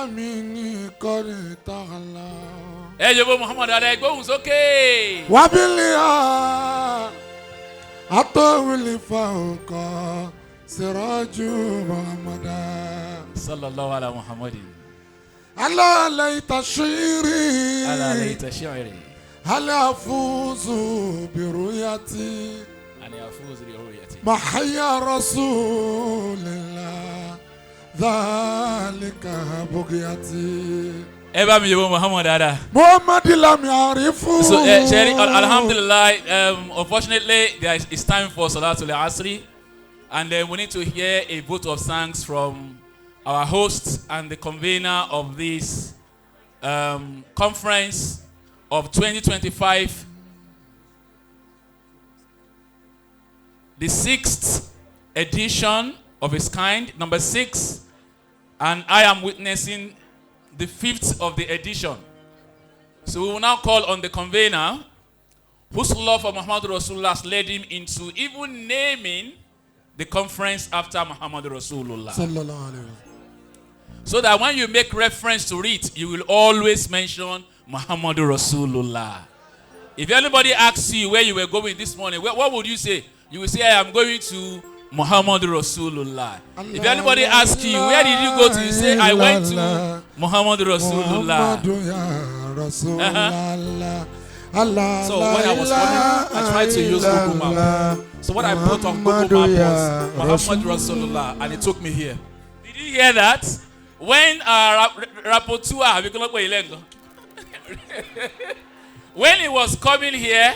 Alamini kori ta'ala. Jebo Muhammad ada gbóhùn sókè. Wabiliya atawili fauqa siraju Muhammada. Sallallahu ala Muhammadin. Ala layta shiri. Ala layta shiri. Hal afuzu biruyati. Hal afuzu biruyati. Mahya Rasulullah. Dhalika bugiyati. Eba mi Jebo Muhammad ada. Muhammad lam ya'rifu. So, Sherry, alhamdulillah, unfortunately, it's time for Salatul Asri, and then we need to hear a vote of thanks from our host and the convener of this conference of 2025, the 6th edition of its kind, number 6, and I am witnessing the 5th of the edition. So we will now call on the convener, whose love for Muhammad Rasulullah has led him into even naming the conference after Muhammad Rasulullah. So that when you make reference to it, you will always mention Muhammad Rasulullah. If anybody asks you where you were going this morning, what would you say? You will say, I am going to Muhammad Rasulullah. If anybody asks you, where did you go to? You say, I went to Muhammad Rasulullah. So when I was coming, I tried to use Google Map. So what I put on Google Map was Muhammad Rasulullah, and it took me here. Did you hear that? When when he was coming here,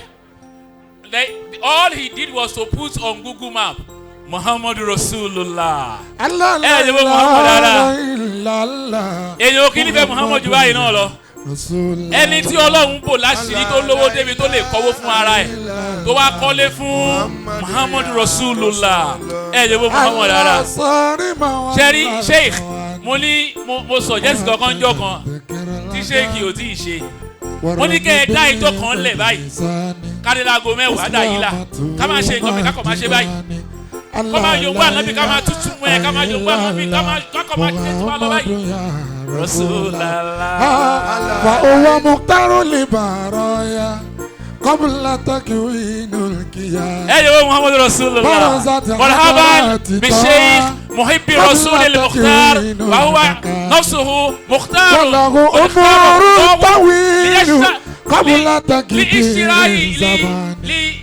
all he did was to put on Google Map Muhammad Rasulullah. Ẹni tí Ọlọ́run bò láṣìírí tó lówó débi tó lè kọ́wó fún ara ẹ̀ tó wá kọ́lé fún Muhammad Rasulullah. Jebo Muhammad ara. Ṣẹ́rí Sheikh mo suggest kankan jọ kan tí Sheikh ò tí ì ṣe. Mo ní kẹ́ ẹ dá ìjọ kan lẹ̀ báyìí. Kádélágo mẹ́wàá dá yìí là. Ká máa ṣe nǹkan mi kákọ̀ máa ṣe báyìí. Kọ́ máa yòówó ànábì ká máa tútù mọ́ ẹ̀ ká máa yòówó ànábì kákọ̀ máa ṣe tí wàá lọ báyìí. Rosulullah. Wa huwa muqtarul baraya qabla takwinul qiyam. Jebo Muhammad Rasulullah. Marhaban bi Sheikh Muhibbi Rosulul-Mukhtar wa huwa nafsuhu Mukhtar. Lahu umurun tawil qabla takwinil zamani.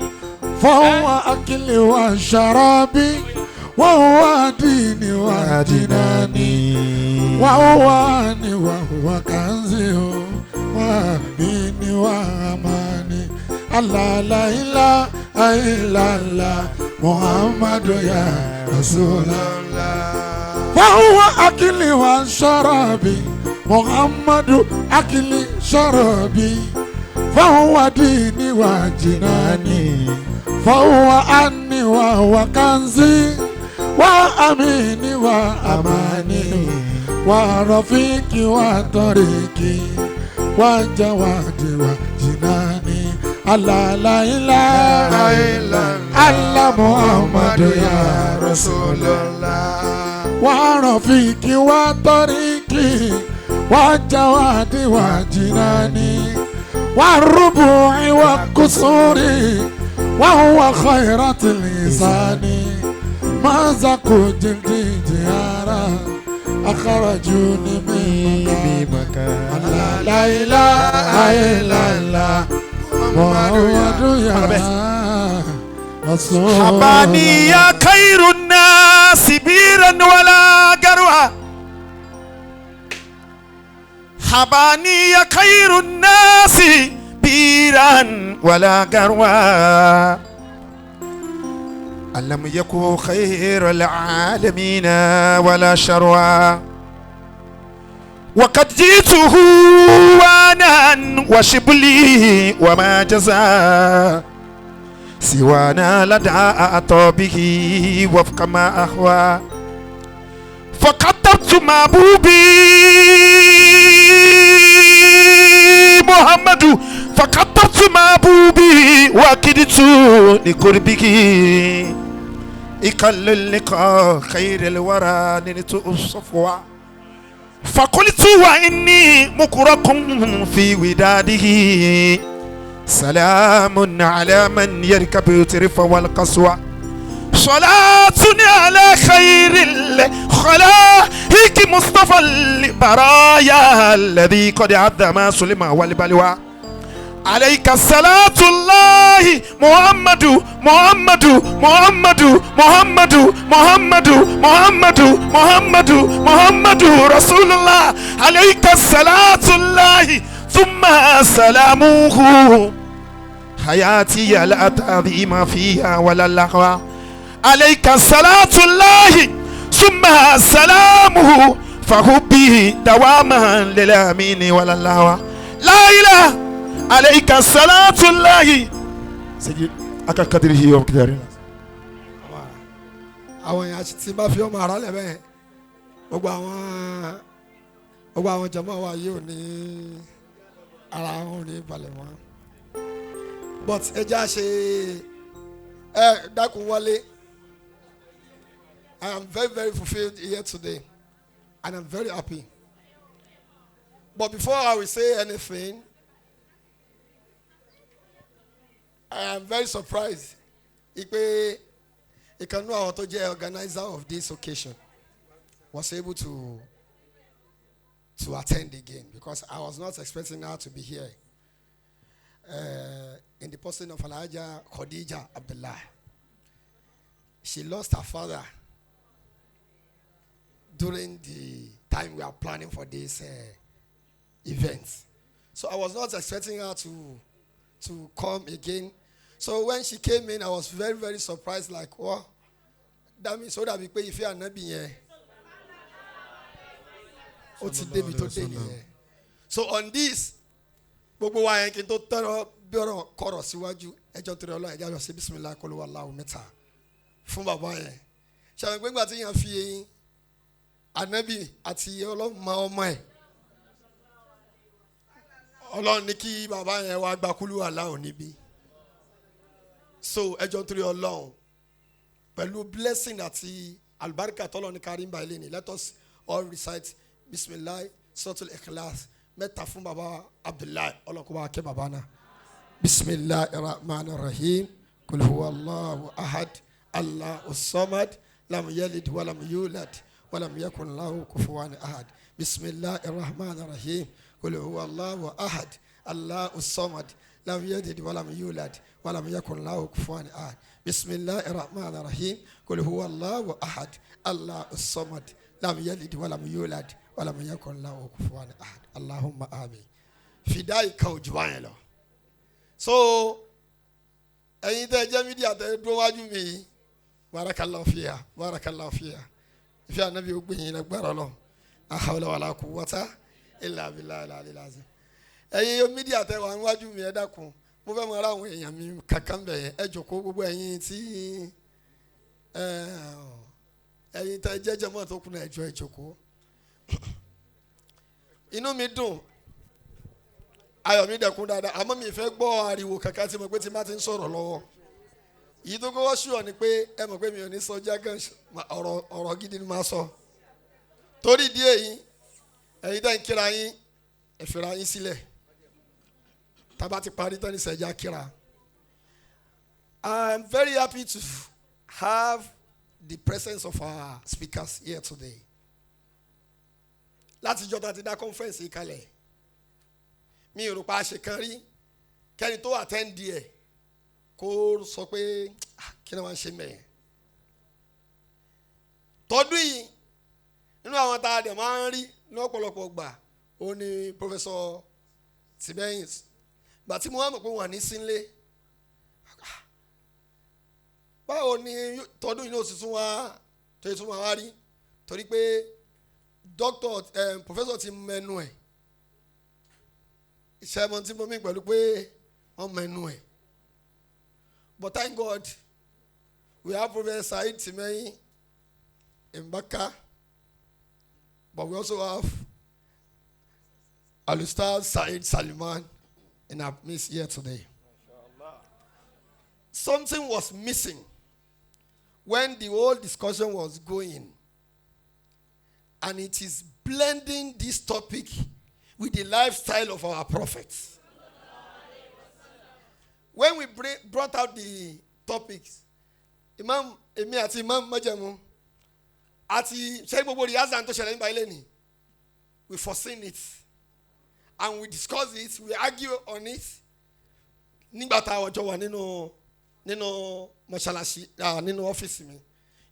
فهو أكل وشرابي وهو ديني وجناني وهو أني وهو كنزي وأميني وأماني الله لا إله إلا الله محمد يا رسول الله فهو أكل وشرابي محمد أكل شرابي فهو ديني وجناني فهو أني وهو كنزي وأميني وأماني ورفيقي وطريقي وجوادي وجناني الله لا إله إلا الله محمد يا رسول الله ورفيقي وطريقي وجوادي وجناني والربوع والكسوري وهو خيرة اللسان ما زكوا جلدي جيارا أخرجوني من مكان لا إله إلا الله محمد يا رسول حباني يا خير الناس بيرا ولا قروة حباني يا خير الناس بيرا ولا قروة ألم يكن خير العالمين ولا شروة وقد جئته وانا وشبلي وما جزى سوانا لدى أطابه وفق ما أهوى فقدرت محبوبي محمد فقدرت محبوبي وكدت لقربك إكل اللقاء خير الورى نلت الصفوة فقلت وإني مكركم في وداده سلام على من يركب الترف والقسوة صلاة على خير الخلائق مصطفى البرايا الذي قد عظم سلم والبلوى عليك صلاة الله محمد محمد محمد محمد محمد محمد محمد محمد رسول الله عليك صلاة الله ثم سلامه حياتي لا تعظيم فيها ولا لهو عليك صلاة الله ثم سلامه فحبه دواما للامين ولا لهو لا اله عليك صلاة الله سيدي أكا قدره يوم كدارين àwọn èèyàn ti bá fi ọmọ ara lẹ bẹ́ẹ̀ gbogbo àwọn jàmáà wa yìí ò ní ara wọn ò ní balẹ̀ mọ́ but ẹja ṣe dákun wọlé. I am very, very fulfilled here today and I'm very happy, but before I will say anything, I am very surprised. Ipe Ikanu Awotoje, organizer of this occasion, was able to attend again because I was not expecting her to be here. In the person of Naija Khadija Abdullah, she lost her father during the time we are planning for this event. So I was not expecting her to come again. So when she came in, I was very, very surprised, like, wow, that means so that we pay if you are not being here. So on this, gbogbo wa yẹn kí n tó tọrọ bí ọ̀rọ̀ kọ̀rọ̀ síwájú ẹjọ́ torí Ọlọ́run ẹjọ́ ṣe bisimilahi kọlu wàlláhu mẹ́ta fún bàbá yẹn. Ṣàwọn gbẹgbà tí yẹn fi eyín Ànábì àti Ọlọ́run mọ ọmọ ẹ̀. Ọlọ́run ní kí bàbá yẹn wá gba kúlú wàlláhu níbí. So ẹjọ́ torí Ọlọ́run pẹ̀lú blessing àti albarka tọ́lọ́ ní kárí ń bá ilé ni, let us all recite bisimilahi suratul ikhlas mẹ́ta fún baba Abdullahi ọlọ́kùnrin akẹ́ baba náà. Bisimilahi rahman rahim kul huwa Allahu ahad Allahu samad lam yalid walam yulad walam yakun lahu kufuwan ahad. Bisimilahi rahman rahim kul huwa Allahu ahad Allahu samad lam yalid walam yulad walam yakun lahu kufuwan ahad. Bisimilahi rahman rahim kul huwa Allahu ahad Allahu samad lam yalid walam yulad walam yakun lahu kufuwan ahad. Allahumma amin. Fidai kan ojú wa yẹn lọ. So ẹ̀yin tẹ́ jẹ́ mídíà tẹ́ dúró wájú mi, barakallahu fiya, barakallahu fiya. Ìfẹ́ ànábì ó gbé yín lágbára lọ. La hawla wala quwwata illa billahi al-aliyyil azim. Ẹ̀yin mídíà tẹ́ wà wájú mi ẹ dákun. Mo fẹ́ mọ ara àwọn èèyàn mi kankan bẹ̀ yẹn. Ẹ jókòó gbogbo ẹ̀yin tí ẹ̀yin tẹ́ jẹ́ jàmáà tó kù náà ẹ jọ̀ọ́ ẹ jókòó. Inú mi dùn, ayọ̀ mi dẹ̀kun dáadáa, àmọ́ mi fẹ́ gbọ́ ariwo kankan tí mo pé tí má ti ń sọ̀rọ̀ lọ́wọ́. Èyí tó kọ́kọ́ ṣùọ́ ni pé ẹ mọ̀ pé mi ò ní sọ jágán ọ̀rọ̀ gidi ni máa sọ. Torí ìdí èyí, ẹ̀yin tẹ́ ń kíra yín, ẹ fira yín sílẹ̀. Tá bá ti parí tán ní sẹ̀já kíra. I'm very happy to have the presence of our speakers here today. Láti jọta ti dá conference yìí kalẹ̀, mi ò rò pa àṣẹ kan rí kẹ́ni tó attend ẹ̀ kó sọ pé kí ni wọ́n ṣe mẹ́yẹn. Tọdún yìí nínú àwọn tá a dẹ̀ máa ń rí ní ọ̀pọ̀lọpọ̀ gbà ó ní Professor Tibeyins. Gbà tí mo wá mọ̀ pé wọ́n ní sínlé, báwo ni tọdún yìí ní oṣù tún wá rí torí pé doctor professor ti mẹ́nu ẹ̀ ìṣẹ́mọ̀ tí mo mí pẹ̀lú pé wọ́n mẹ́nu ẹ̀. But thank God we have Professor Said Timeyin in Baka, but we also have Al-Ustaz Said Saliman in our midst here today. Something was missing when the whole discussion was going. and it is blending this topic with the lifestyle of our prophets. When we brought out the topics, Imam Emi àti Imam Majamu àti ṣe gbogbo riaza tó ṣẹlẹ̀ nípa ilé ni, we foreseen it and we discuss it, we argue on it. Nígbà tá a jọ wà nínú mọ́ṣáláṣí nínú ọ́fíìsì mi,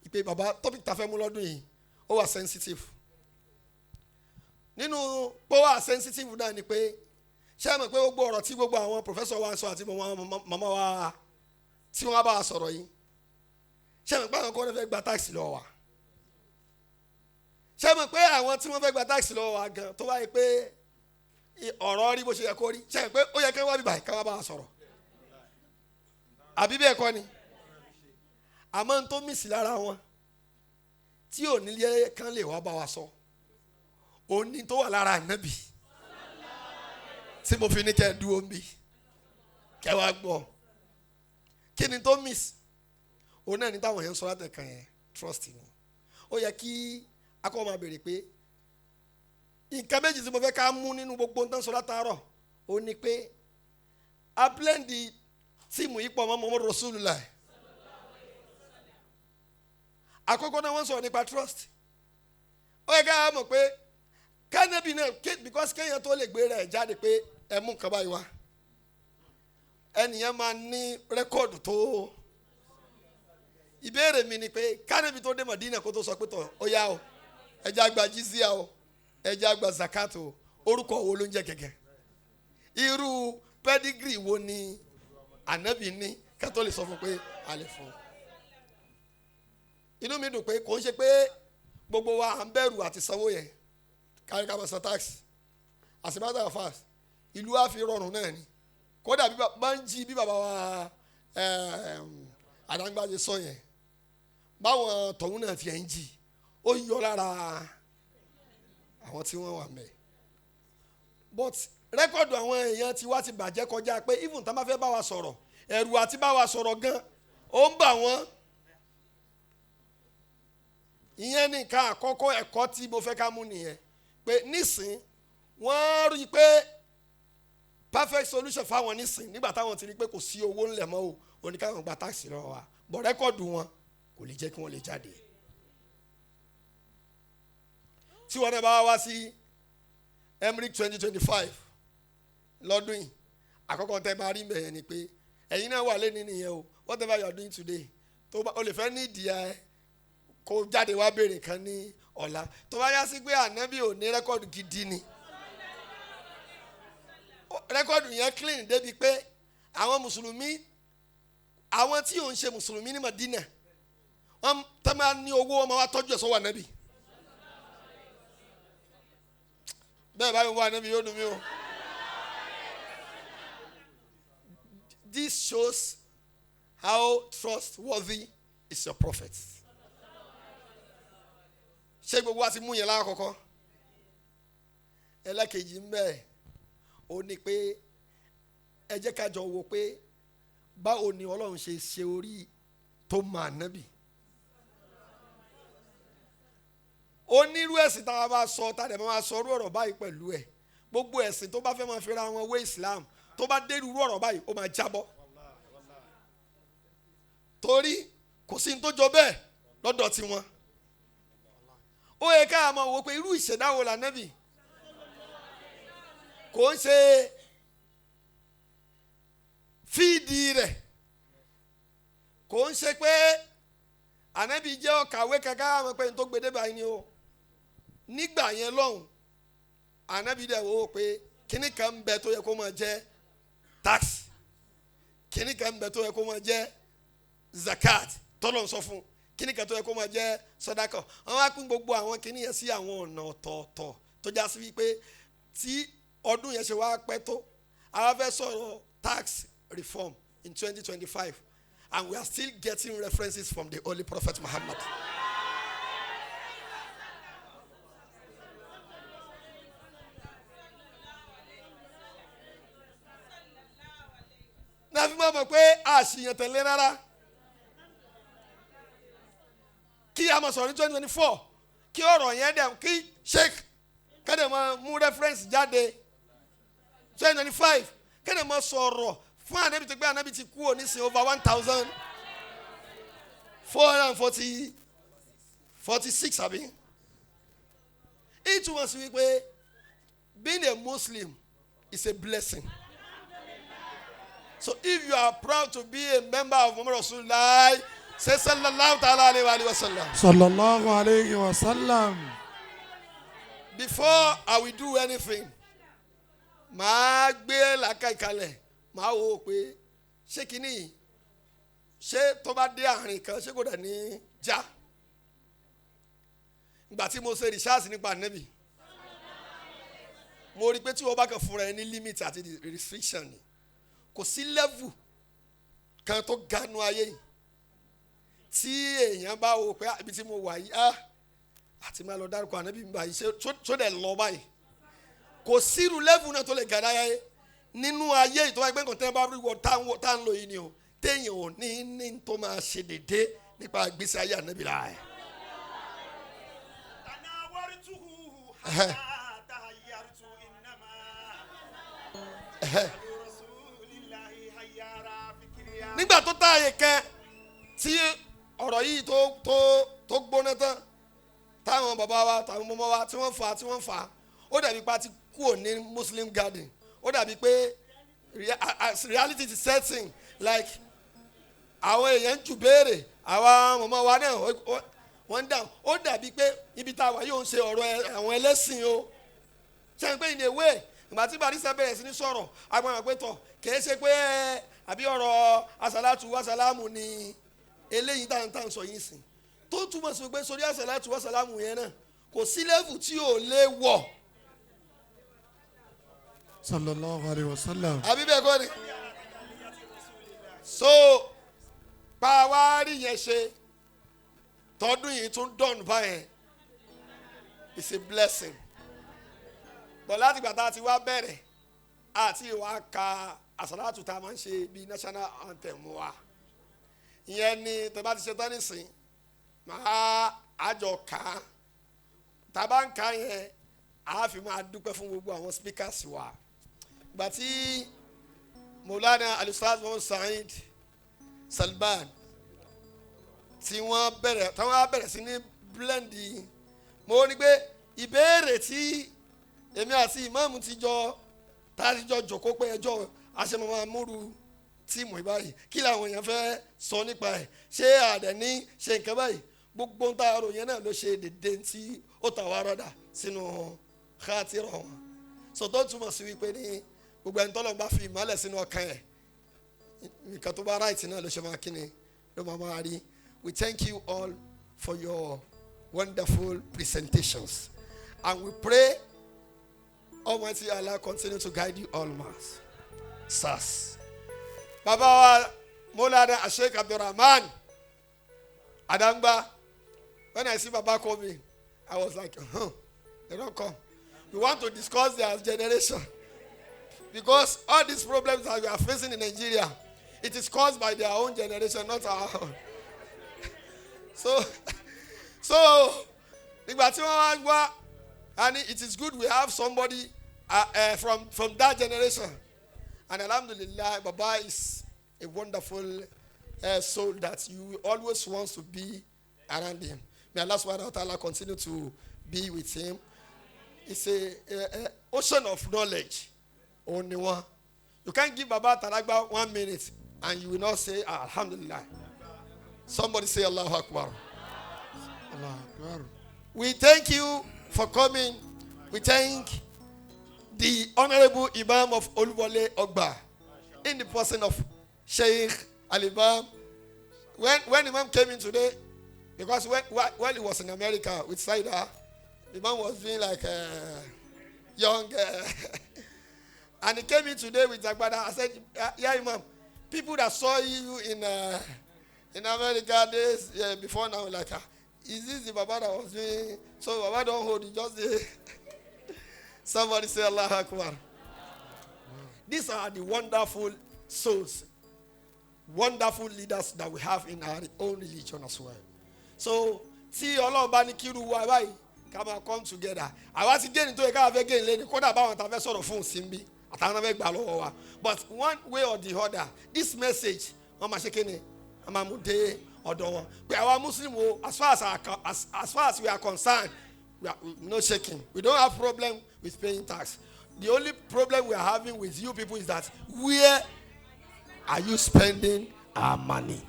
ìpè bàbá topic tá fẹ́ mú lọ́dún yìí ó wà sensitive. Nínú pé ó wà sensitive náà ni pé ṣé mọ̀ pé gbogbo ọ̀rọ̀ tí gbogbo àwọn professor wa ń sọ àti màmá wa tí wọ́n bá wa sọ̀rọ̀ yìí, ṣé mọ̀ pé àwọn kan fẹ́ gba tax lọ́wọ́ wa, ṣé mọ̀ pé àwọn tí wọ́n fẹ́ gba tax lọ́wọ́ wa gan tó wáyé pé ọ̀rọ̀ rí bó ṣe yẹ kó rí, ṣé mọ̀ pé ó yẹ kí wọ́n bí báyìí ká wá bá wa sọ̀rọ̀ àbí bẹ́ẹ̀ kọ́ ni, àmọ́ n tó mìsì lára wọn tí ò nílé kan lè wá bá wa sọ òní tó wà lára ànábì tí mo fi ní kẹ́ ẹ dúró ń bí kẹ́ wá gbọ́ kí ni tó miss òun náà ní táwọn yẹn ń sọ látẹ̀kàn yẹn trust ni. Ó yẹ kí akọ́ máa béèrè pé nǹkan méjì tí mo fẹ́ ká mú nínú gbogbo nǹkan sọ látàárọ̀ ó ní pé a blend tíìmù yìí pọ̀ mọ́ Rosulullah. Àkọ́kọ́ náà wọ́n sọ̀rọ̀ nípa trust. Ó yẹ ká mọ̀ pé kánẹ́bì náà because kéèyàn tó lè gbé rẹ̀ jáde pé ẹ mú nǹkan báyìí wá, ẹnìyẹn máa ní rẹ́kọ̀dù tó. Ìbéèrè mi ni pé kánẹ́bì tó dé Mọ̀dínà kó tó sọ pé tọ̀ ó yá o, ẹja gba jizíà o, ẹja gba zakat o, orúkọ wo ló ń jẹ́ gẹ́gẹ́, irú pedigree wo ni ànábì ní ká tó lè sọ fún pé a lè fún un. Inú mi dùn pé kò ń ṣe pé gbogbo wa à ń bẹ̀rù àti sanwó yẹn kárí ká máa san tax, as a matter of fact ìlú á fi rọrùn náà ni. Kódà bí bá ń jí bí bàbá wa Àdàngbàjẹ sọ yẹn, báwọn tọ̀hún náà ti ẹ̀ ń jí ó yọ lára àwọn tí wọ́n wà mẹ́. But rẹ́kọ̀dù àwọn èèyàn ti wá ti bàjẹ́ kọjá pé even tá bá fẹ́ bá wa sọ̀rọ̀ ẹ̀rù àti bá wa sọ̀rọ̀ gan ó ń bà wọ́n. Ìyẹn ní nǹkan àkọ́kọ́ ẹ̀kọ́ tí mo fẹ́ ká mú nìyẹn pé nísìn wọ́n rí i pé perfect solution fáwọn nísìn nígbà táwọn ti rí i pé kò sí owó ńlẹ̀ mọ́ o oníkàwọn gba táàsì lọ́wọ́ wa, bọ̀ rẹ́kọ̀dù wọn kò lè jẹ́ kí wọ́n lè jáde. Tí wọ́n náà bá wá sí MRIC 2025 lọ́dún yìí, àkọ́kọ́ tẹ́ máa rí mẹ́yẹn ni pé ẹ̀yin náà wà lẹ́ni nìyẹn o, whatever you are doing today tó bá o lè fẹ́ ní ìdí ẹ kó jáde wá béèrè kan ní ọ̀la tó bá yá sí pé ànábì ò ní rẹ́kọ̀dù gidi ni. Rẹ́kọ̀dù yẹn clean débi pé àwọn mùsùlùmí àwọn tí ò ń ṣe mùsùlùmí ní Madina wọ́n tẹ́ máa ní owó wọn máa wá tọ́jú ẹ̀ sọ́wọ́ ànábì. Bẹ́ẹ̀ báyìí wọ́n ànábì yóò dùn mí o. This shows how trustworthy is your prophet. Ṣé gbogbo wa ti mú yẹn lákọ̀ọ́kọ́? Ẹlẹ́kejì ń bẹ ó ní pé ẹ jẹ́ ká jọ wo pé báwo ni Ọlọ́run ṣe ṣe orí tó máa nábì. Onírú ẹ̀sìn tá a bá sọ tá a dẹ̀ máa sọ orú ọ̀rọ̀ báyìí pẹ̀lú ẹ̀, gbogbo ẹ̀sìn tó bá fẹ́ máa fi ra wọn wé Islam tó bá dé irú ọ̀rọ̀ báyìí ó máa jábọ́. Torí kò sí ní tó jọ bẹ́ẹ̀ lọ́dọ̀ tiwọn. Ó yẹ ká máa wò pé irú ìṣẹ̀dá wo la nábì kò ń ṣe fíìdì rẹ̀, kò ń ṣe pé ànábì jẹ́ ọ̀kàwé kankan àmọ́ pé n tó gbede báyìí ni o. Nígbà yẹn lọ́hùn ànábì dẹ̀ wò ó pé kíní kan ń bẹ tó yẹ kó máa jẹ́ tax, kíní kan ń bẹ tó yẹ kó máa jẹ́ zakat tọ́lọ̀ ń sọ fún, kíní kan tó yẹ kó máa jẹ́ sọ́dákọ̀. Wọ́n wá pín gbogbo àwọn kíní yẹn sí àwọn ọ̀nà ọ̀tọ̀ọ̀tọ̀ tó já sí wípé tí ọdún yẹn ṣe wá pẹ́ tó àwa fẹ́ sọ̀rọ̀ tax reform in 2025 and we are still getting references from the Holy Prophet Muhammad. Náà fi máa mọ̀ pé àṣìyàn tẹ̀lé rárá. Kí a máa sọ̀rọ̀ ní 2024 kí ọ̀rọ̀ yẹn dẹ̀ kí sheikh kẹ́dẹ̀ máa mú reference jáde 2025 kẹ́dẹ̀ máa sọ̀rọ̀ fún ànábì tó gbé ànábì ti kú òní sin over 1,446 àbí. It was wípé being a Muslim is a blessing. So if you are proud to be a member of Rosulullah, say sallallahu ta'ala alayhi wa sallam. Sallallahu alayhi wa sallam. Before I will do anything, màá gbé làákàyè kalẹ̀, màá wò ó pé ṣé kìíní ṣé tó bá dé àárín kan ṣé kò dẹ̀ ní já. Ìgbà tí mo ṣe research nípa Ànábì, mo rí pé tí wọ́n bá kàn fúnra ẹ ní limit àti restriction ni, kò sí level kan tó ganu ayé yìí tí èèyàn bá wò pé ibi tí mo wà yìí àti máa lọ dárúkọ Ànábì mi báyìí ṣó dẹ̀ lọ báyìí, kò sírú level náà tó lè gàdá ayé nínú ayé yìí tó wáyé pé nǹkan tẹ́ bá rí wọ tá ń lò yìí ni o téèyàn ò ní tó máa ṣe dédé nípa ìgbésí ayé Ànábì láàyè. Nígbà tó táyé kẹ́ tí ọ̀rọ̀ yìí tó gbóná tán táwọn bàbá wa táwọn mọ́mọ́ wa tí wọ́n fà ó dàbí pa ti kúrò ní Muslim garden, ó dàbí pé reality is setting like àwọn èèyàn jù béèrè àwọn mọ́mọ́ wa náà wọ́n dáhùn, ó dàbí pé ibi tá a wà yóò ń ṣe ọ̀rọ̀ àwọn ẹlẹ́sìn o ṣe ń pé in a way ìgbà tí barista bẹ̀rẹ̀ sí ní sọ̀rọ̀ agbára pé tọ̀ kìí ṣe pé àbí ọ̀rọ̀ asàlátù wasàlámù ni eléyìí tá à ń sọ yìí sìn tó túmọ̀ sí pé sórí asàlátù wasàlámù yẹn náà kò sí lẹ́fù tí ò lè wọ̀. Sallallahu alayhi wa sallam. àbí bẹ́ẹ̀ kọ́ ni. So pàwárí yẹn ṣe tọdún yìí tún dọ̀nù báyẹn it's a blessing. Bọ̀ láti gbà tá a ti wá bẹ̀rẹ̀ àti ìwà ka àsàlátù tá a máa ń ṣe bíi national anthem wa ìyẹn ni tẹ́ bá ti ṣe tán nísìn máa àjọ kà á tá a bá ń kà yẹn a fi máa dúpẹ́ fún gbogbo àwọn speakers wa. Gbà tí Maulana Al-Ustaz Muhammad Said Salman tí wọ́n bẹ̀rẹ̀ sí ní blend mo ní pé ìbéèrè tí èmi àti ìmáàmù ti jọ jòkó pé ẹjọ́ àṣemọ̀mọ́ amúrú tíìmù ìbáyìí kí làwọn èèyàn fẹ́ sọ nípa ẹ̀ ṣé àdẹ̀ ní ṣe nǹkan báyìí gbogbo ń ta àrò yẹn náà ló ṣe dédé tí ó tà wá rọ́dà sínú kátìrọ̀ wọn. So tó túmọ̀ sí wípé ní gbogbo ẹni tọ́lọ́ bá fi ìmọ̀lẹ̀ sínú ọkàn ẹ̀ nǹkan tó bá ráìtì náà ló ṣe máa kíni ló máa rí. We thank you all for your wonderful presentations and we pray Almighty Allah continue to guide you all, mass. Sas. Baba wa Maulana Sheikh Abdurrahman Adangba. When I see Baba coming, I was like, they don't come. We want to discuss their generation. Because all these problems that we are facing in Nigeria, it is caused by their own generation, not our own. So, and it is good we have somebody from that generation. And alhamdulillah, Baba is a wonderful soul that you always want to be around him. May Allah subhanahu wa ta'ala continue to be with him. It's a ocean of knowledge. Only one. You can't give Baba Talagba 1 minute and you will not say alhamdulillah. Somebody say Allahu Akbar. Allahu Akbar. We thank you for coming. We thank the Honorable Imam of Oluwole Ogba in the person of Sheikh Al-Imam. When Imam came in today, because when he was in America with Saida, Imam was being like young. And he came in today with Zagbada. I said, yeah, Imam, people that saw you in America days before now, like, is this the Baba that was doing? So Baba don't hold it, just the somebody say Allahu Akbar. These are the wonderful souls, wonderful leaders that we have in our own religion as well. So tí Ọlọ́run bá ní kírú wa báyìí ká máa come together àwa ti gé ní tó yẹ ká fẹ́ gé ní lẹ́ni kódà báwọn ta fẹ́ sọ̀rọ̀ fún síbi àtàwọn náà fẹ́ gbà lọ́wọ́ wa but one way or the other this message wọ́n máa ṣe kéne wọ́n máa mú dé ọ̀dọ̀ wọn pé àwa Muslim o as far as we are concerned we are no shaking we don't have problem with paying tax the only problem we are having with you people is that where are you spending our money?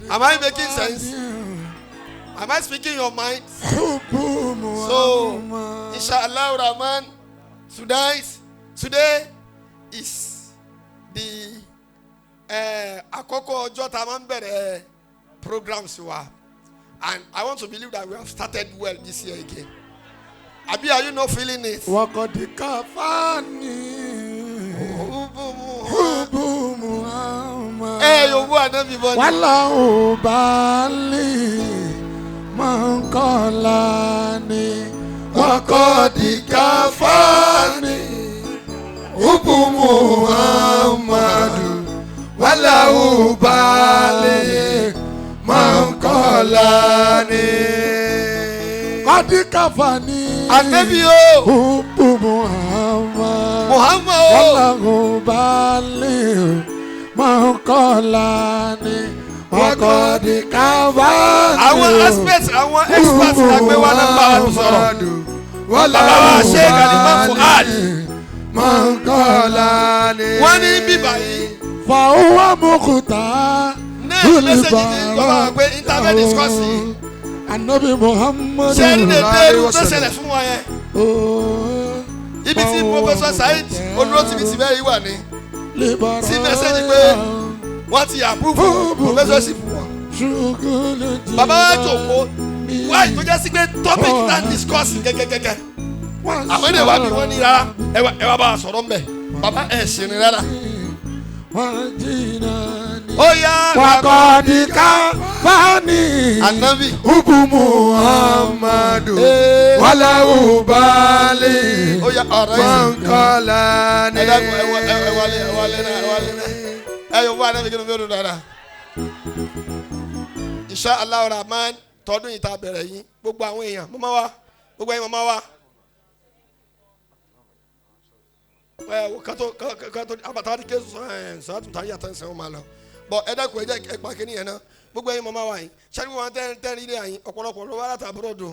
Am I making sense? Am I speaking your mind? So, inshallah Rahman, today is the àkọ́kọ́ ọjọ́ tá máa ń bẹ̀rẹ̀ programs wa, and I want to believe that we have started well this year again. Abi, are you not feeling it? Wakati kafani. Yobu anabi boni. Wala ubali mankolani. Wakati kafani. Ubu Muhammadu. Wala ubali mankolani. Wakati kafani. Anabi o. Ubu Muhammad. Muhammad o. Wala ubali mankolani. Wakati kafani. Àwọn aspects, àwọn experts la gbé wá náà bá wa sọ̀rọ̀. Wala Baba Sheikh Ahmad Al-Mukhtar. mankolani. Wọ́n ní bíbá yìí. Fa'uwa Mukhtar. Náà mẹ́sẹ̀gì ní bàbá wa pé internet discourse yìí. Anabi Muhammad. Ṣé ní dèrú tó ṣẹlẹ̀ fún wọn yẹn? Ibi tí Professor Saheed Olúrótìmí ti bẹ́ẹ̀ yìí wà ní. Sí mẹ́sẹ̀gì pé wọ́n ti approve professorship wọn. Bàbá wa jòkó wáyé tó jẹ́ sí pé topic náà discuss gẹ́gẹ́gẹ́gẹ́. Àwọn ènìyàn wá bí wọ́n ní rárá ẹ wá bá a sọ̀rọ̀ mbẹ̀. Bàbá ẹ̀ ṣe ni rárá. Ó yá Wakati kafani. Anabi. Ubu Muhammadu. Wala ubali Ó yá ọ̀rọ̀ yìí. mankolani. Ẹ dákun ẹ wálé náà. Ẹ yóò wá Anabi kí ló fẹ́ dùn dáadáa. Inshallah Rahman tọdún yìí ta bẹ̀rẹ̀ yín gbogbo àwọn èèyàn mọ́mọ́ wa gbogbo ẹ̀yin mọ́mọ́ wa. Kátó àbàtà ké sọ́ọ́tù tá a yàtọ̀ ń sẹ́wọ́n máa lọ. Bọ̀ ẹ dákun ẹ jẹ́ ẹ pa kínní yẹn náà gbogbo ẹ̀yin mọ́mọ́ wa yìí ṣáàbí wọn tẹ́ ilé àyìn ọ̀pọ̀lọpọ̀ ló wá láti àbúròdù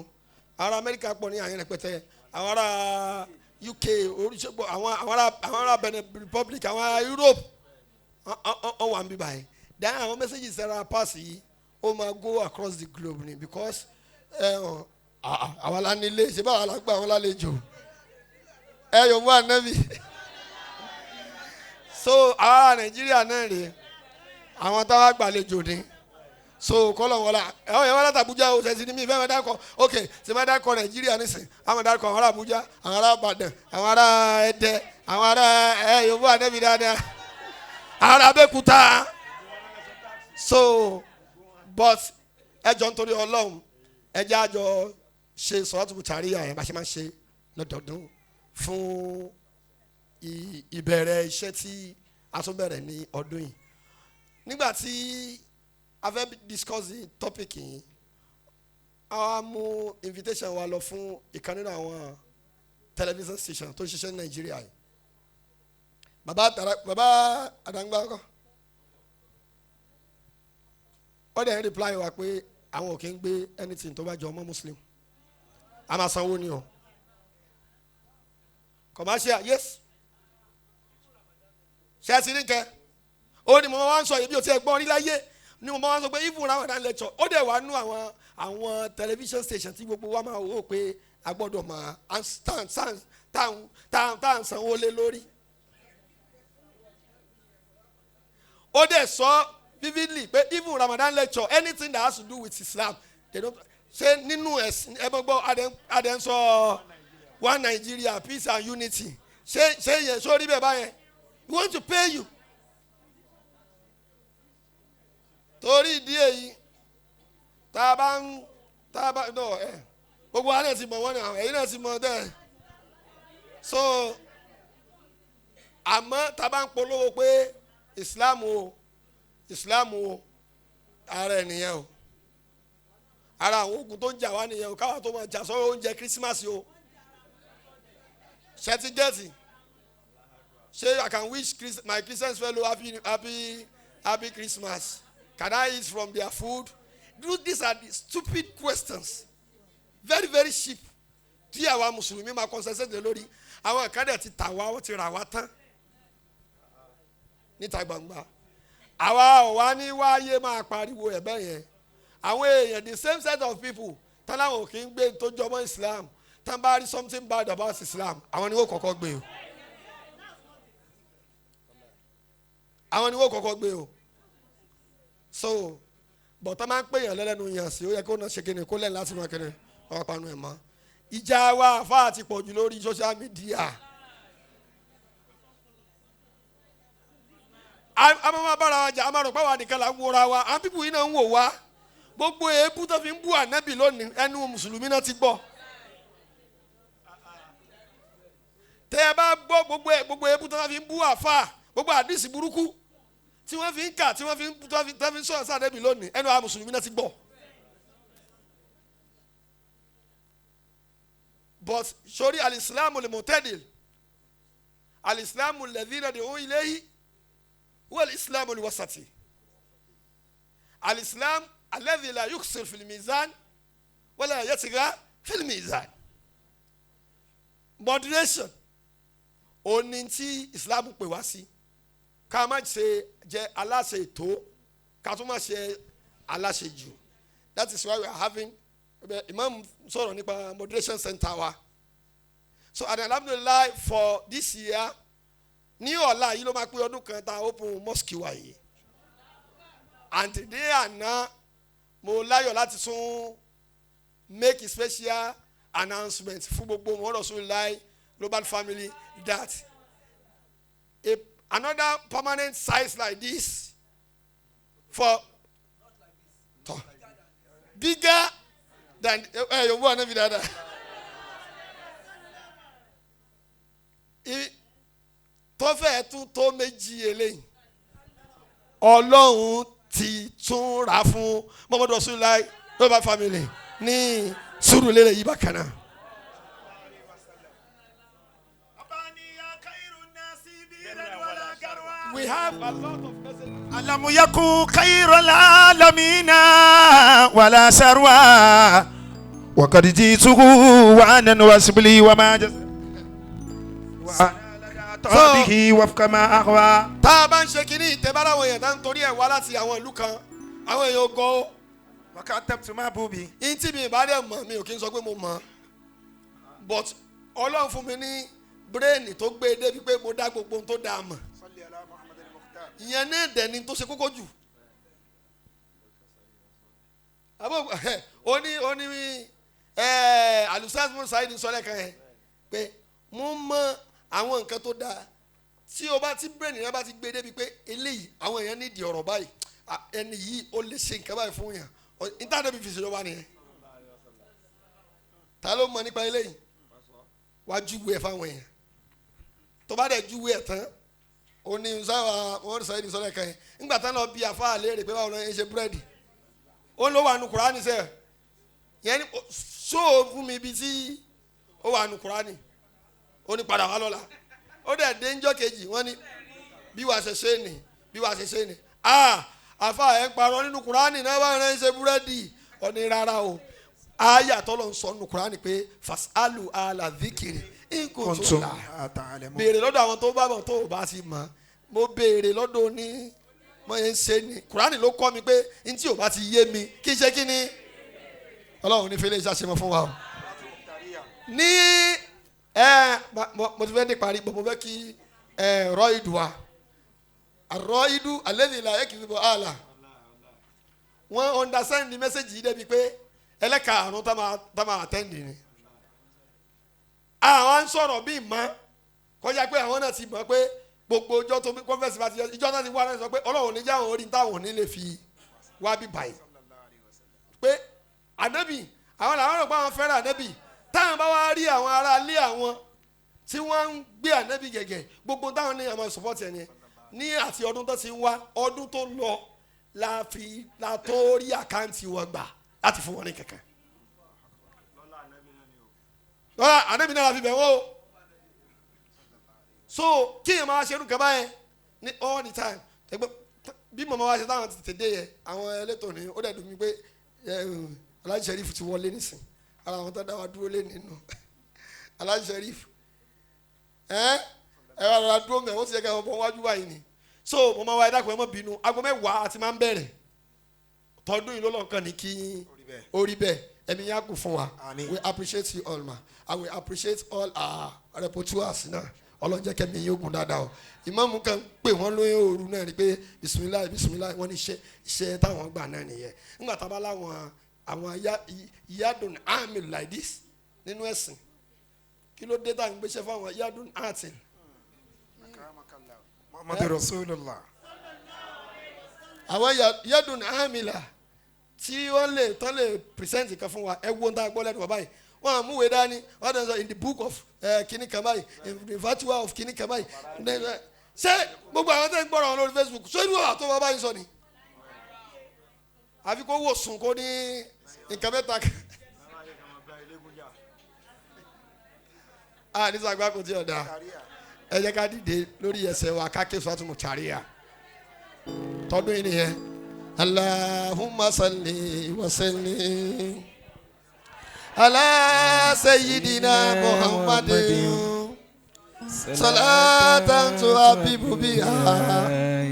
ará Amẹ́ríkà pọ̀ ní àyìn rẹpẹtẹ àwọn ará UK oríṣiríṣi àwọn ará Benin Republic àwọn ará Europe wọ́n wà ń bí báyìí. Then àwọn messages ẹ̀rọ pass yìí ó máa go across the globe ni because àwọn alánilé ṣe báwa la gbà wọn lálejò ẹ yóò mú Ànábì so àwọn ará Nàìjíríà náà rèé àwọn táwa gbàlejò ni so kọ́lọ̀ wọn la ẹ̀họ́ yẹn wọ́n láti Abuja o ṣẹ̀ṣin ní mi ìfẹ́ wọn dákọ̀ ok ṣe máa dákọ̀ Nàìjíríà nísìn àwọn dákọ̀ àwọn ará Abuja àwọn ará Ìbàdàn àwọn ará Ẹdẹ àwọn ará yóò mú Ànábì dáadáa àwọn ará Abẹ́òkúta so but ẹjọ́ nítorí Ọlọ́run ẹjẹ́ àjọ ṣe sọ́ọ́tù tàríyà yẹn bá ṣe máa ń ṣe lọ́dọọdún fún ìbẹ̀rẹ̀ iṣẹ́ tí a tún bẹ̀rẹ̀ ní ọdún yìí nígbà tí a fẹ́ discuss the topic yìí a mú invitation wa lọ fún ìkan nínú àwọn television station tó ń ṣiṣẹ́ ní Nàìjíríà yìí bàbá Àdàngbà kọ́ ó dẹ̀ ń reply wa pé àwọn ò kí ń gbé anything tó bá jọ ọmọ Muslim a máa sanwó ni o commercial yes ṣe é sí ní kẹ ó ní mo máa ń sọ ibi ò tí ẹ gbọ́n rí láyé ni mo máa ń sọ pé even Ramadan lecture ó dẹ̀ wá nú àwọn television station tí gbogbo wa máa wò pé a gbọ́dọ̀ máa tá à ń sanwó lé lórí ó dẹ̀ sọ vividly pé even Ramadan lecture anything that has to do with Islam they don't ṣe nínú ẹ̀sìn ẹ bọ́ gbọ́ adé ń sọ one Nigeria peace and unity ṣe yẹn sórí bẹ́ẹ̀ báyẹn we want to pay you torí ìdí èyí tá a bá no gbogbo wa náà ti mọ̀ wọ́n ní àwọn ẹ̀yin náà ti mọ̀ dẹ́ so àmọ́ tá a bá ń polówó pé Islam o ààrẹ nìyẹn o ara àwọn ogun tó ń jà wá nìyẹn o káwa tó máa jà sọ́wọ́ oúnjẹ Christmas o ṣẹtigẹ́tì ṣé I can wish my Christian fellow happy Christmas. Can I eat from their food? These are the stupid questions. Very, very cheap. Tí àwa Mùsùlùmí máa concentrate lórí. Àwọn ìkádẹ̀ ti tà wá, wọ́n ti rà wá tán. Níta gbangba. Àwa ò wá ní wáyé máa pariwo ẹ̀bẹ̀ yẹn. Àwọn èèyàn the same set of people. Tán láwọn kì í gbé tó jọmọ́ Islam. Tán bá rí something bad about Islam. Àwọn ni wọ́n kọ́kọ́ gbé o. Àwọn ni wọ́n kọ́kọ́ gbé o. So bọ̀tọ́ máa ń pè yàn lẹ́lẹ́nu yàn sí ó yẹ kó náà ṣe kíni kó lẹ́nu láti máa kíni ọ̀rọ̀ panu ẹ̀ mọ́. Ìjà wa àfáà ti pọ̀ jù lórí social media. A máa bára wa jà a máa rò pé àwa nìkan là ń wòra wa àwọn pípù yìí náà ń wò wá. Gbogbo èébú tó fi ń bú ànábì lónìí ẹnu mùsùlùmí náà ti gbọ́. Tẹ́ ẹ bá gbọ́ gbogbo èébú tó fi ń bú àfáà gbogbo àdìsí burúkú tí wọ́n fi ń kà tí wọ́n fi ń sọ̀rọ̀ sáà débi lónìí ẹnu àwọn mùsùlùmí náà ti gbọ́. But sori alisilamu limutadil alisilamu lẹ́dínà de òun iléyìí wọ́n alisilamu liwasati alisilamu alẹ́dínà yuksir filimizan wala yatiga filimizan. Moderation òní tí Islam pè wá sí. Ká má ṣe jẹ́ aláṣẹ ètò ká tún má ṣe aláṣẹ jù. That is why we are having Imam sọ̀rọ̀ nípa moderation center wa. So and alhamdulillah for this year ní ọ̀la yìí ló máa pé ọdún kan tá open mosque wa yìí. And today àná mo láyọ̀ láti tún make a special announcement fún gbogbo wọn Rosulullah global family that another permanent size like this for bigger than your one every other. Tó fẹ́ tún tó méjì eléyìí Ọlọ́run ti tún rà fún Muhammad Rosulullah global family ní Surulere yìí bákan náà. We have a lot of messages. Alam yaku khairul alamina wala sarwa wa qad jituhu wa anan wasbili wa ma jaz wa tabihi wa kama ahwa. Tá bá ń ṣe kíní ìtẹ́bára àwọn èèyàn tá ń torí ẹ̀ wá láti àwọn ìlú kan àwọn èèyàn go wa katabtu ma bubi. Inti mi bá dẹ̀ mọ̀ mi ò kí n sọ pé mo mọ̀. But Ọlọ́run fún mi ní brain tó gbé débi pé mo dá gbogbo ohun tó dá mọ̀. Ìyẹn náà dẹ̀ ni tó ṣe kókó jù. Oní alusas musaidi sọlẹ̀ kan yẹn pé mo mọ àwọn nǹkan tó dáa tí o bá ti brain rẹ bá ti gbé débi pé eléyìí àwọn èèyàn nídìí ọ̀rọ̀ báyìí ẹni yìí ó lè ṣe nǹkan báyìí fún yàn ìtàdé bí fi ṣe lọ́wọ́ nìyẹn. Ta ló mọ nípa eléyìí wá júwe ẹ̀ fáwọn èèyàn tó bá dẹ̀ júwe ẹ̀ tán oni sáwà wọn sọ èdè sọlẹ kan yẹn ńgbà tán lọ bí afa léèrè pé báwo ló ń ṣe búrẹ́dì ó ló wà nù kúránì sẹ yẹn ni sóò fún mi ibi tí ó wà nù kúránì ó ní padà wá lọ́la ó dẹ̀ dé ńjọ́ kejì wọ́n ní bí wàá ṣe ṣe nì bí wàá ṣe ṣe nì afa ẹ̀ ń parọ́ nínú kúránì náà báwo ló ń ṣe búrẹ́dì ó ní rárá o àyà tó lọ ń sọ nù kúránì pé fasalu ala dhikri nkuntu béèrè lọ́dọ̀ àwọn tó bá bọ̀ tó bá ti mọ̀ mo béèrè lọ́dọ̀ ní mo yẹn ń ṣe ni kùránì ló kọ́ mi pé n tí ò bá ti yé mi kí n ṣe kí ni Ọlọ́run ní fẹ́lẹ́ iṣẹ́ àṣemọ fún wa o. Ní mo ti fẹ́ ní parí mo fẹ́ kí rọ ìdù wa àrọ ìdù alẹ́ ní ìlà ẹ̀kì bíbọ̀ àlà wọ́n understand the message yìí débi pé ẹlẹ́kàárún tá máa attend ni. Àwọn ń sọ̀rọ̀ bí mọ́ kọjá pé àwọn náà ti mọ̀ pé gbogbo ọjọ́ tó kọ́fẹ́sì bá ti yọ ìjọ náà ti wá náà sọ pé Ọlọ́run ní jáwọn orí táwọn ò ní lè fi wá bí báyìí pé ànábì àwọn làwọn rò pé àwọn fẹ́ràn ànábì táwọn bá wá rí àwọn ará ilé àwọn tí wọ́n ń gbé ànábì gẹ̀gẹ̀ gbogbo táwọn ní àwọn support ẹ̀ ní àti ọdún tó ti ń wá ọdún tó lọ la tó rí àkáǹtì wọn gbà láti fún wọn ní kankan. lọ́la ànábì náà la fi bẹ̀ wọ́n o. so kí èèyàn máa ṣe irú kaba yẹn ní all the time bí màmá wa ṣe táwọn ti tètè dé yẹ àwọn elétò ní ó dẹ̀ dùn mí pé Alhaji Sheriff ti wọlé nísìn ara àwọn tó dá wa dúró lé nínú Alhaji Sheriff ẹ wà lọ́la dúró mẹ́ wọ́n ti yẹ kẹ́ ọ̀bọ̀n wájú báyìí ni so màmá wa ẹ dákun ẹ má bínú aago 10 àti máa ń bẹ̀rẹ̀ tọdún yìí ló lọ́nkàn ní kí orí bẹ́ẹ̀ ẹ̀mí yá kù fún wa we appreciate you all ma and we appreciate all our reporters náà ọlọ́njẹ́ kẹ́mi yín ogun dáadáa o ìmáàmù kan pè wọ́n lóyún òru náà ni pé bisimilayi bisimilayi wọ́n ní iṣẹ́ táwọn gbà náà nìyẹn nígbà tá a bá láwọn àwọn yadun amil like this nínú ẹ̀sìn kí ló dé tá à ń gbéṣẹ́ fún àwọn yadun atin. Muhammadu Rasulullah. àwọn yadun amila tí wọ́n lè tán lè present kan fún wa ẹ wo ń tá a gbọ́ lẹ́nu bàbá yìí wọ́n á múwèé dání wọ́n dẹ̀ sọ in the book of kini kamayi in the virtue of kini kamayi ṣé gbogbo àwọn tẹ́ ń gbọ́rọ̀ wọn lórí Facebook ṣé inú àtọ́ bàbá yìí sọ ni àfi kó wò sùn kó ní nǹkan mẹ́ta kan a ní sàgbà kò tí ò dáa ẹ jẹ́ ká dìde lórí ẹsẹ̀ wa ká ké sọ́tún charia tọdún yìí nìyẹn Allahumma salli wa sallim ala sayyidina Muhammadin salatan tuhabibu biha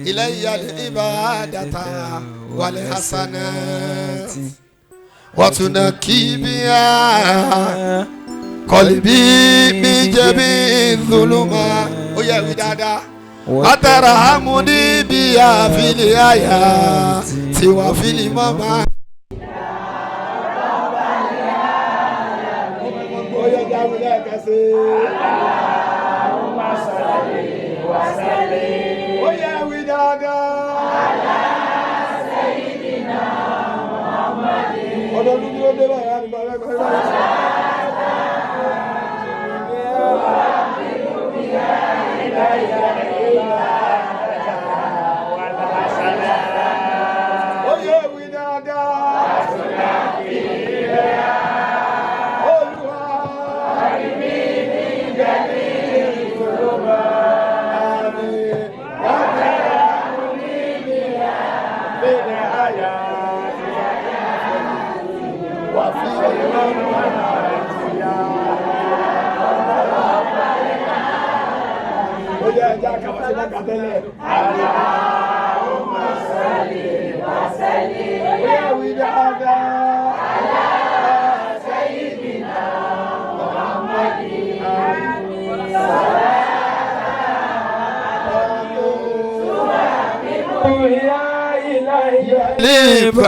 ilayya al-ibadata wal hasanat wa tunaki biha qalbi min jami dhuluma ó yẹ wí dáadáa atarahamuni biha fil hayati wa fil mama. Allahumma salli wa sallim. Oh yeah, we dada. Ala sayyidina Muhammadin. Ọdọọdún ni ó dé báyìí á ní bàbá ẹgbẹ́ Oh yeah, we dada. Allahumma salli wa sallim. Ala sayyidina Muhammadin.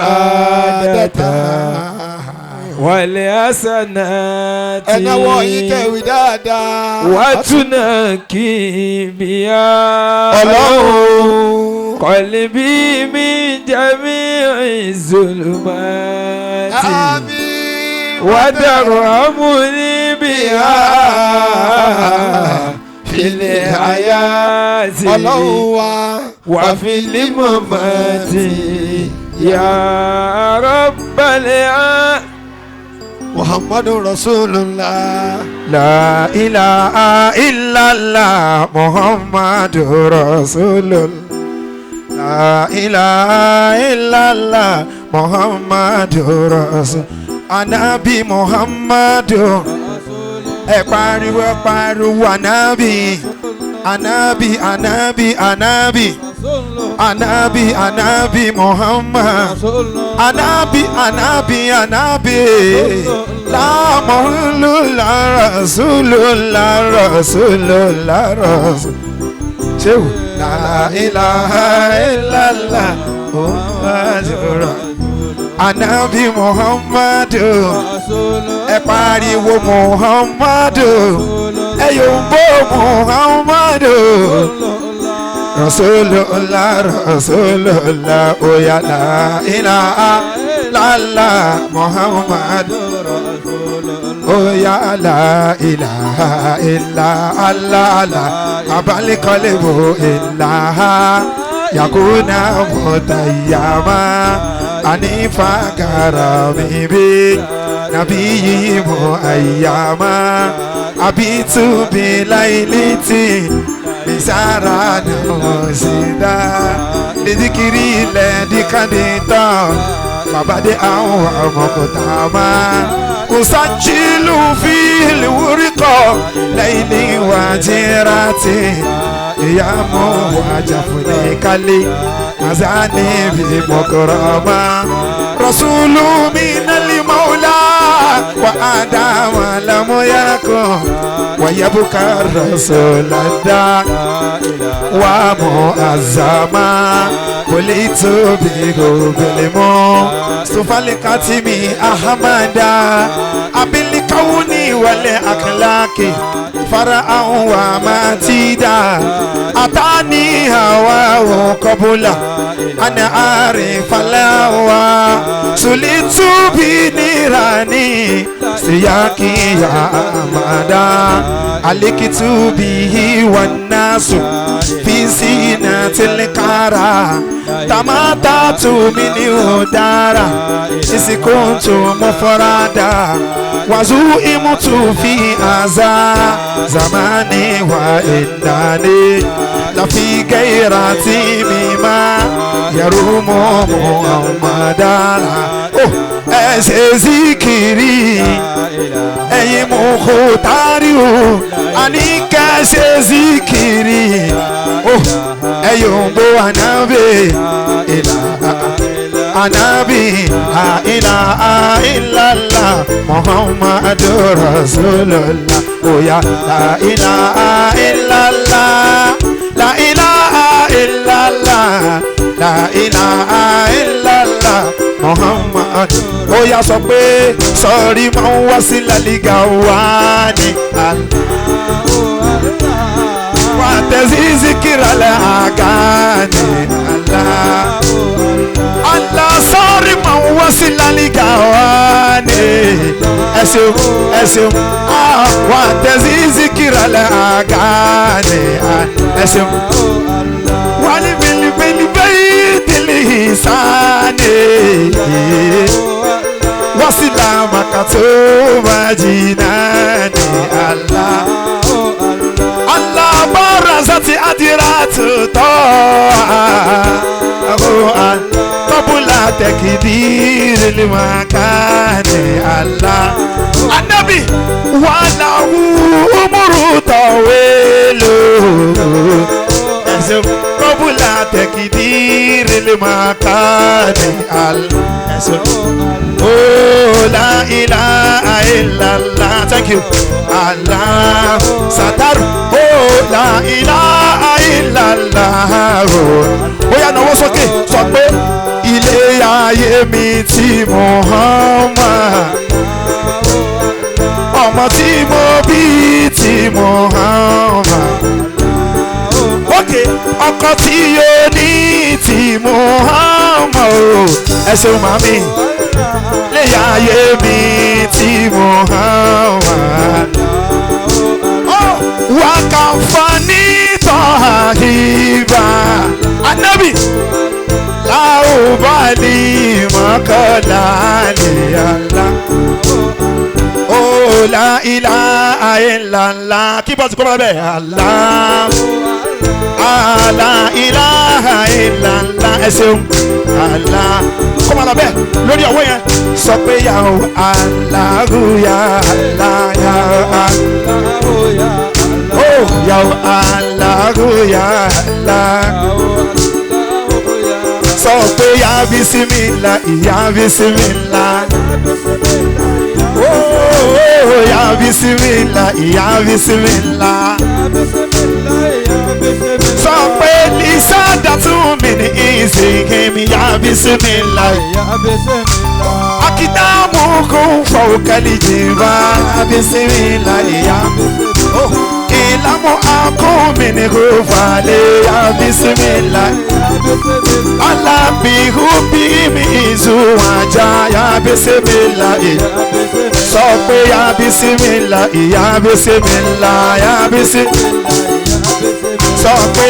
Libadata والحسنات ẹ̀nà wọ̀ yín kẹ̀wé dáadáa. وتنكي بها Ọlọ́run. قلبي من جميع الظلمات Àmín. وترحمني بها في الحياة Ọlọ́run wa. وفي الممات يا رب العالمين. Muhammadu Rasulullah. لا إله إلا الله محمد رسول الله. لا إله إلا الله محمد رسول. Ànábì Muhammad. Ẹ pariwo ànábì. Ànábì ànábì ànábì. Ànábì ànábì Muhammad. Ànábì ànábì ànábì. La Rasulullah Rasulullah Rasulullah Rasul. Shehu. La ilaha illallah Muhammadur Ànábì Muhammad. Ẹ pariwo Muhammad. Ẹ yòǹbó Muhammad. Rasulullah Rasulullah oya la ilaha illallah Muhammad. Oya la ilaha illa Allah la abali qalbu illaha yakuna mutayyama أنيفا كرامي بي نبي أياما أبيت بليلتي بسارة نوزيدا لذكري الذي كنت مبادئ ومقتاما أسجل في الورقة ليلي وجيراتي يا مواجفني كلي مزاني بمكرما رسول من المولى وآدم لم يكن ويبقى الرسول الدا ومؤزما وليت بيغو بلمو سفال كاتمي أحمدا أبي الكوني والأخلاق فرعا وماتيدا أتاني هواه قبلا أنا أعرف الهوى سليت بنيراني سياكي يا أمدا عليكت به والناس في زينة الكارا تماتت منه دارا إذ كنت مفردا وزوئمت في أذى زماني وإنني لفي غيرتي مما يروم محمدا ذكري أي مختاري أنيك ذكري أي بوانبي أنبي لا إله إلا الله محمد رسول الله ويا لا إله إلا الله لا إله إلا الله لا إله إلا الله محمد ويا صبي sorry ما وصل لجواني وتذكر الأغاني الله Allah sorry ma wasila ligawani esum wa tazizikira la agani esum wali bil baytil hisani wasila makatu majinani Allah Allah barazati adiratu ta قبل تكدير المكان الله النبي وله عمر طويل قبل تكدير المكان الله لا إله إلا الله thank you الله ستر لا إله إلا الله oya náwó sókè sọ pé ilé ayé mi tí Muhammad ọmọ tí mo bí tí Muhammad òkè ọkọ tí yóò ní tí Muhammad ẹ ṣeun màmí ilé ayé mi tí Muhammad wà kàn fani tọ́hìbà anabi laubali makalali Allah oh la ilaha illallah kí bọ́sì kọ́ bá bẹ́ẹ̀ Allah la ilaha illallah ẹ ṣeun Allah kọ́ bá bẹ́ẹ̀ lórí ọwọ́ yẹn sọ pé ya Allahu ya Allah ya Allah oh ya Allahu ya Allah sọ pé ya bisimilá ya bisimilá oh ya bisimilá ya bisimilá sọ pé lisa dàtún mi ní ìsìnkèmí ya bisimilá akidamu kún fọwọ́kẹ́lì jìbá ya bisimilá ya ilamu akumi ni kufale ya bismillah Allah bihubi mi izuwaja ya bismillah sọ pé ya bismillah ya bismillah ya bismillah sọ pé